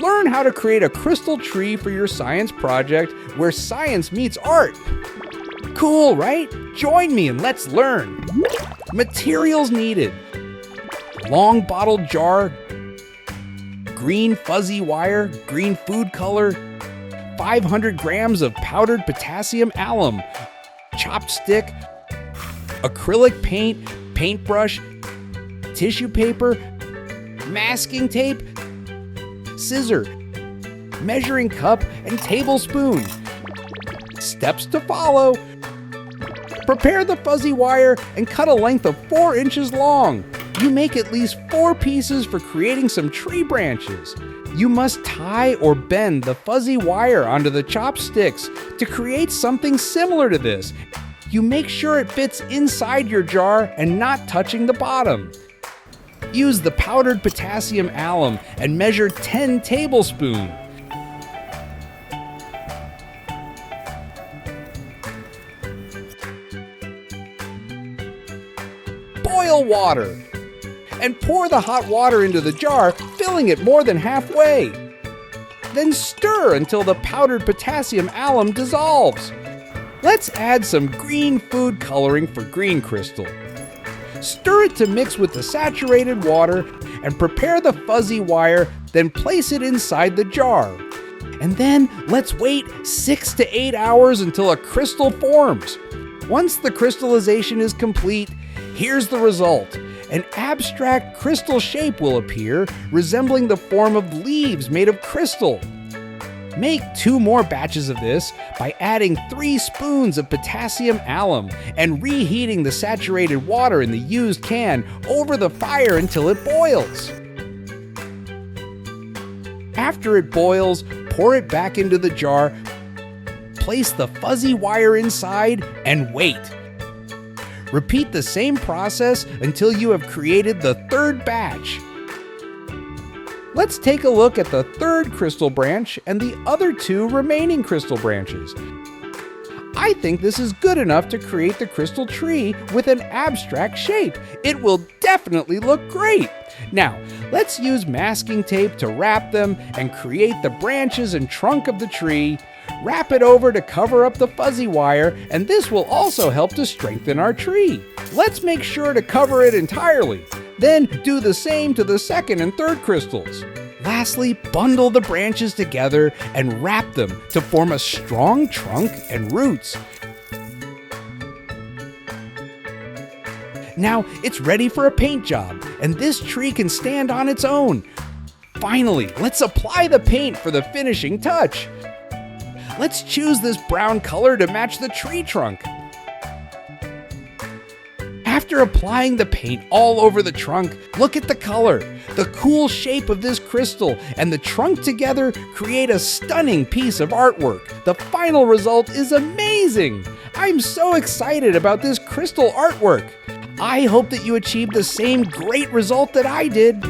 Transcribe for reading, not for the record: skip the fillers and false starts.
Learn how to create a crystal tree for your science project where science meets art. Cool, right? Join me and let's learn. Materials needed: long bottled jar, green fuzzy wire, green food color, 500 grams of powdered potassium alum, chopped stick, acrylic paint, paintbrush, tissue paper, masking tape, scissor, measuring cup, and tablespoon. Steps to follow: prepare the fuzzy wire and cut a length of 4 inches long. You make at least 4 pieces for creating some tree branches. You must tie or bend the fuzzy wire onto the chopsticks to create something similar to this. You make sure it fits inside your jar and not touching the bottom. Use the powdered potassium alum and measure 10 tablespoons. Boil water and pour the hot water into the jar, filling it more than halfway. Then stir until the powdered potassium alum dissolves. Let's add some green food coloring for green crystal. Stir it to mix with the saturated water and prepare the fuzzy wire, then place it inside the jar. And then let's wait 6 to 8 hours until a crystal forms. Once the crystallization is complete, here's the result. An abstract crystal shape will appear, resembling the form of leaves made of crystal. Make 2 more batches of this by adding 3 spoons of potassium alum and reheating the saturated water in the used can over the fire until it boils. After it boils, pour it back into the jar, place the fuzzy wire inside, and wait. Repeat the same process until you have created the 3rd batch. Let's take a look at the 3rd crystal branch and the other 2 remaining crystal branches. I think this is good enough to create the crystal tree with an abstract shape. It will definitely look great. Now, let's use masking tape to wrap them and create the branches and trunk of the tree. Wrap it over to cover up the fuzzy wire, and this will also help to strengthen our tree. Let's make sure to cover it entirely. Then do the same to the 2nd and 3rd crystals. Lastly, bundle the branches together and wrap them to form a strong trunk and roots. Now it's ready for a paint job, and this tree can stand on its own. Finally, let's apply the paint for the finishing touch. Let's choose this brown color to match the tree trunk. After applying the paint all over the trunk, look at the color. The cool shape of this crystal and the trunk together create a stunning piece of artwork. The final result is amazing. I'm so excited about this crystal artwork. I hope that you achieved the same great result that I did.